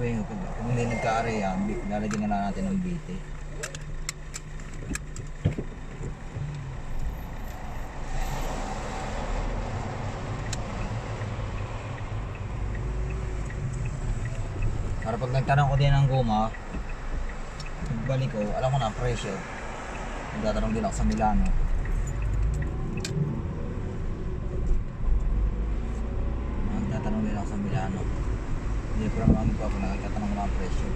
sabihin ko, kung hindi nagka-area, lalagyan na natin ng BT. Para pag nagtanong ko din ng guma, pagbalik ko, alam ko na pressure. Nagtatanong din ako sa Milano. Nagtatanong din ako sa Milano. Hindi pa naman pa ako nagtatanong ko ng pressure.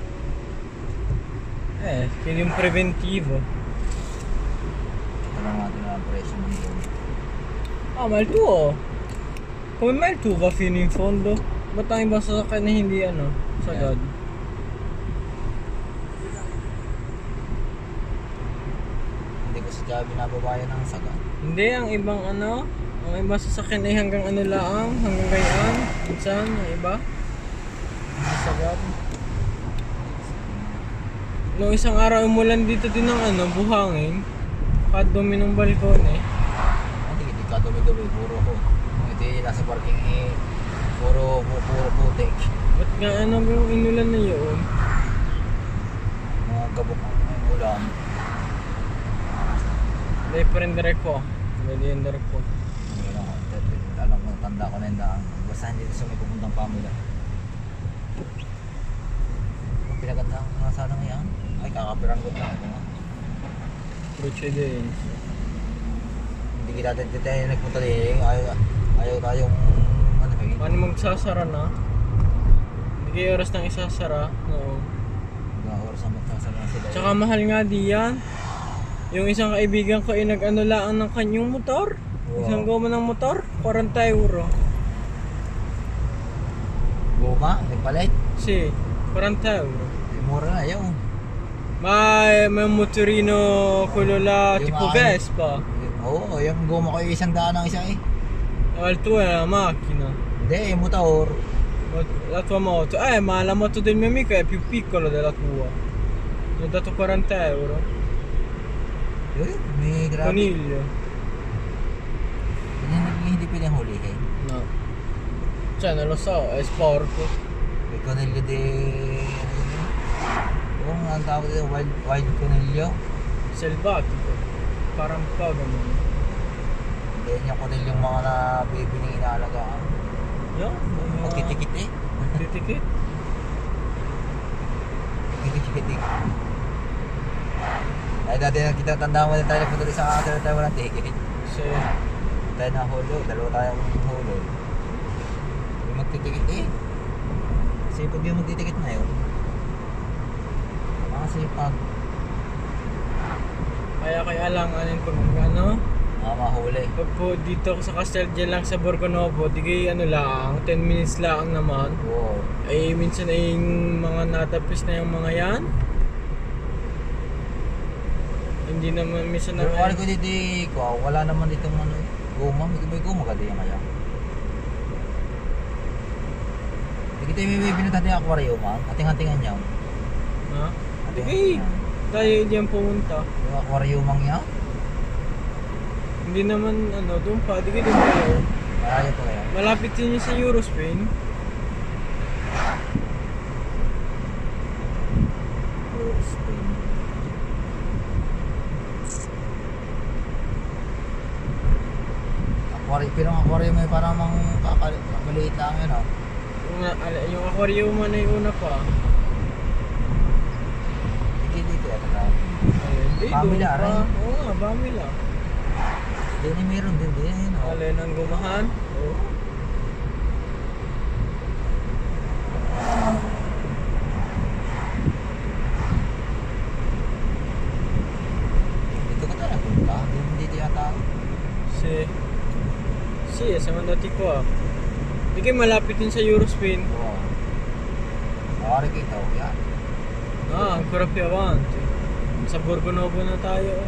Quindi un preventivo. Tatanong natin ng pressure ng guma. Ah, ma il tuo? Come mai il tuo va fino in fondo? Ba't ang ibang sasakyan na hindi sagad? Hindi ko sadya binababayan ng sagad. Hindi, ang ibang ang ibang sasakyan ay hanggang lang, hanggang gayaan. Minsan, ang iba. Sagad. Noong isang araw umulan dito din ng buhangin. Kadumi ng balkon Hindi ka dumi-dumi, puro ko. Ito yung nasa parking puro putik. Ba't nga yung inulan na yun? Mga gabok ng ulan. Hindi pa rin direct po. Hindi yung direct po. Alam ko, tanda ko na yung daan. Basta hindi sa may pupuntang Pamela. Ang pinaganda ang sana ngayon. Ay, kakapiranggot lang ito nga. Procedence. Hindi kita tayo nagpunta din. Ayaw tayong Paano magsasara na? Hindi kayo oras nang isasara. No. mga oras na magsasara na sila. Tsaka mahal nga diyan. Yung isang kaibigan ko ay nag-lang ng kanyang motor. Wow. Isang goma ng motor, 40 euro. Goma, nagpalit. Si, 40 euro. Mura na, ayaw. May motorino quello là Yung tipo ano? Vespa. Oo, yung goma ko yung 100 ang isa eh. Ma il tuo è la macchina. Hindi, yung motor. La tua moto. Ma la moto del mio amico è più piccola della tua. Gli ho dato 40 euro. May grabe. Coniglio. Hindi pwedeng hulihin. No. Cioè, non lo so, è sporco. May konilyo de... Oo, ang tawag dito, wild konilyo. Selvatico. Parang pa ganun. Hindi yung konilyo yung mga nabibining inaalagaan. Yan. Magtitikit eh. Titikit. Magtitikit eh. Ay dati kita tandaan mo na tayo nagpunta sa akin tayo walang ticket. Sì. Tayo na hulo, dalawa tayong hulo. Yung magtitikit eh. Kasi pag yung magtitikit na yun, makasipag. Kaya alanganin pag Mahuli. pag po dito ako sa Castel dyan lang sa Borgonovo, di kayo lang, 10 minutes lang naman. Wow. Ay minsan ay mga natapis na yung mga yan. Hindi naman minsan na Pero ko dito ko, wala naman ditong guma. May guma ka din kaya. Hindi kita may binunta yung aquarium man. Ating-atingan niya. Ha? Ating-atingan. Tayo diyan pumunta. Yung aquarium mang niya. Hindi naman doon pa, di kayo doon kayo. Malayo po kaya. Malapit din yun sa Eurospain. Spain. Aquarium, pero ang aquarium ay parang maliit lang yun oh. Yung aquarium man ay una pa. Hindi dito yata na. Hindi, doon Pamila, pa. rin. Oo nga, Pamila. Hindi meron din yun oh. Alin ang gumahan? Oo. Dito ka talaga punta. Dito yata. Sì, siamo andati qua. Di kayo malapit din sa Eurospain. Oo. Nakari kita oh. Yan. Ancora più avanti. Sa Borgonovo na tayo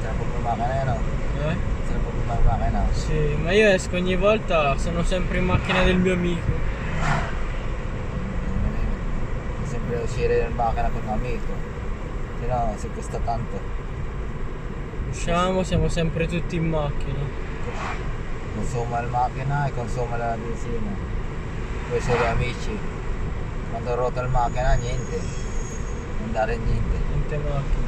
Sarap pag bumakay na yan oh. Eh? Sarap pag bumakay na. Sì, ma io esco ogni volta, sono sempre in macchina del mio amico. Sempre uscire in macchina con un amico. Se no si costa tanto. Usciamo, siamo sempre tutti in macchina. consuma la macchina e consuma la benzina. Poi solo amici. Quando rota la macchina niente. Non dare niente. Yung temaki.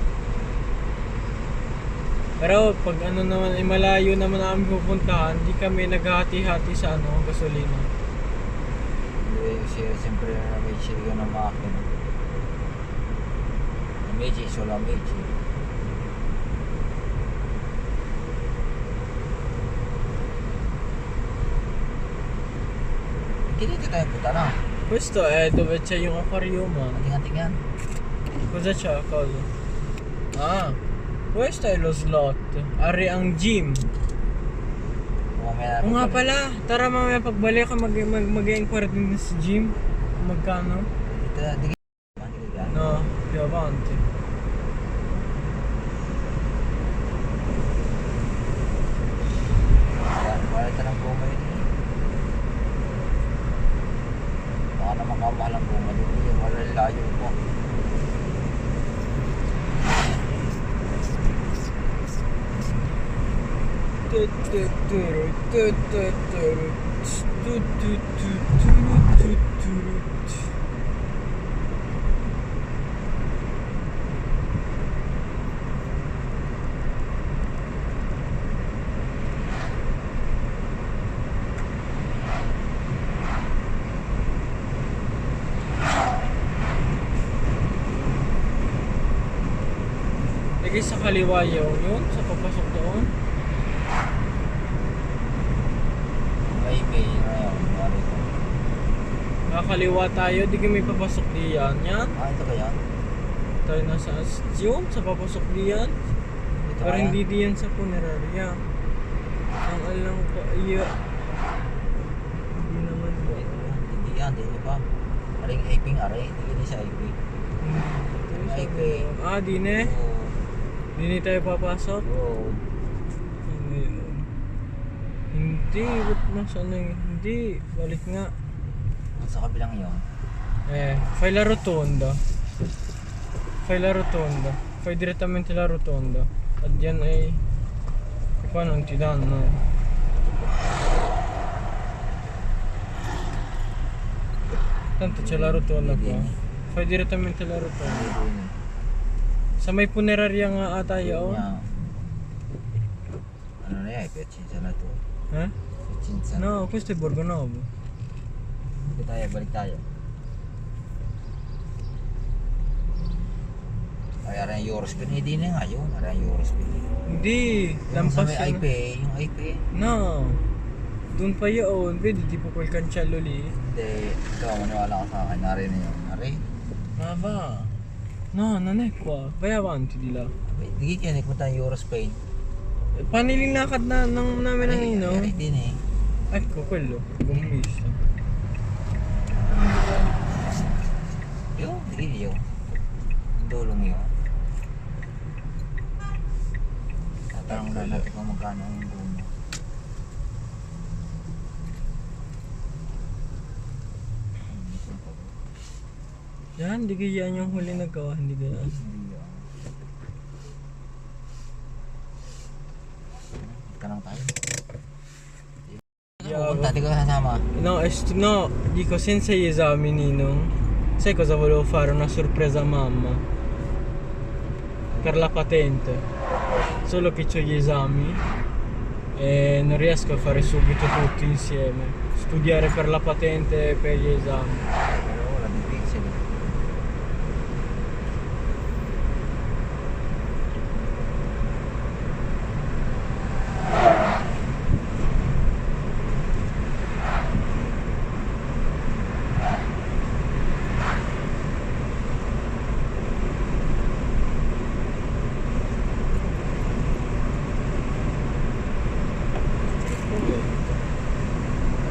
Pero pag ano naman, ay malayo naman namin pupuntahan, di kami naghati-hati sa ano, gasolina. Sempre amici di una macchina. Amici solo amici. Dito tayo punta na. Questo è dove c'è yung aquarium. Ating-ating yan. Cosa c'è? Cosa? Ah, questo è lo slot. Ari ang gym. Mamaya Oo nga pala, tara mamaya pagbalik ka mag-inquire din sa gym. Kung magkano? Dito na. Dito na. No, più avanti. Wala ito ng goma yun. Baka naman kamahal ang goma dito. Wala layo po. Lagay sa kaliwa yun, sa papasok doon. Maybe. Ngayon. Wala ito. Kakaliwa tayo, di kami papasok diyan. Yan. Ito kaya? Tayo nasa yun, sa papasok diyan. Ito Pero kaya? hindi diyan sa funeraria. Ang alam ko, iya. Hindi naman ba? Hindi yan. Hindi pa. Aring aping aray. Hindi sa aping. Sabi ko, ah, di ne? Di tayo papasok? Oo. Ano yun? Hindi, ba't nasaan yung hindi? Balik nga. Sa kabilang yun. Fai la rotonda. Fai la rotonda. Fai direttamente la rotonda. At yan ay... Qua non ti danno. Tanto c'è la rotonda qua. Fai direttamente la rotonda. Sa may funeraria nga ata yun. Ano na yan? Piacenza na to. Ha? Piacenza. No, questo è Borgo Novo. Balik tayo, balik tayo. Ay, aray yung Eurospin. Hindi na nga yun. Aray yung Eurospin. Hindi, Yung sa lampas may yun. IP, yung IP. No. Doon pa yun. Vedi, tipo quel cancello lì. Hindi, ikaw maniwala ka sa akin. Nari na yun. Nari. Ma va. No, non è qua. Vai avanti di là. Hindi yan, ipunta yung Eurospain. Paano nilakad na namin ng ino? Aray din eh. Ecco, quello. Abbiamo visto. Yung, hindi yun. Yung dulong yun. Tatanong na natin kung magkano ang guma. Yan, hindi kaya yung huli nagawa. Hindi kaya. Hindi yun. Ka lang tayo. Pupunta, di ko kasama. No, no, dico senza gli esami, Nino. Sai cosa volevo fare? Una sorpresa a mamma. Per la patente. Solo che ho gli esami e non riesco a fare subito tutti insieme. Studiare per la patente e per gli esami. Pero wala difficile.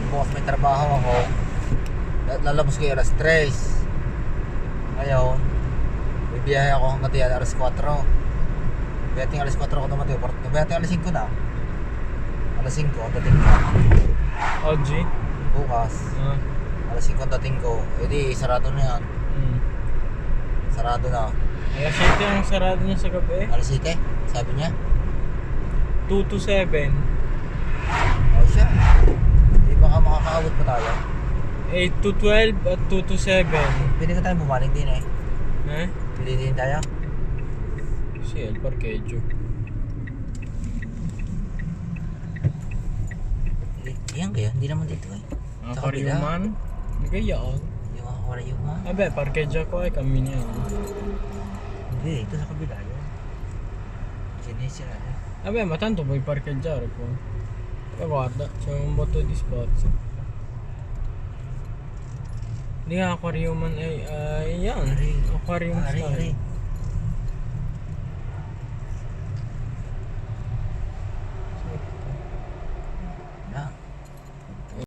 Bukas may trabaho ako. Lalabas ko yung alas 3. Ngayon, bibiyahe ako hanggang diyan alas 4. Biyating alas 4 ako dumating. Biyating alas 5 na. Alas 5 dating ko. Oggi? Bukas, Ah. alas 5 dating ko. E di, sarado na yan. Sarado na. Alas 7 ang sarado niya sa gabi. Alas 7, sabi niya. 2 to 7. O siya. Hindi baka makakaabot pa tayo. 8 to 12 at 2 to 7. Pwede ka tayo bumaling din eh. Eh? Pwede din tayo. Sì, è il parcheggio. Yan kaya, hindi naman dito eh. Sa kabila. Aquariuman? Hindi kaya ako. Yung aquarium mo. Vabbè, parcheggia qua e camminiamo. Hindi, ito sa kabila yun. Sinisira eh. Vabbè, ma tanto puoi parcheggiare qua. Ma guarda, c'è un botto di spazio. Di aquariuman ay yan. Aquarium Ari, style.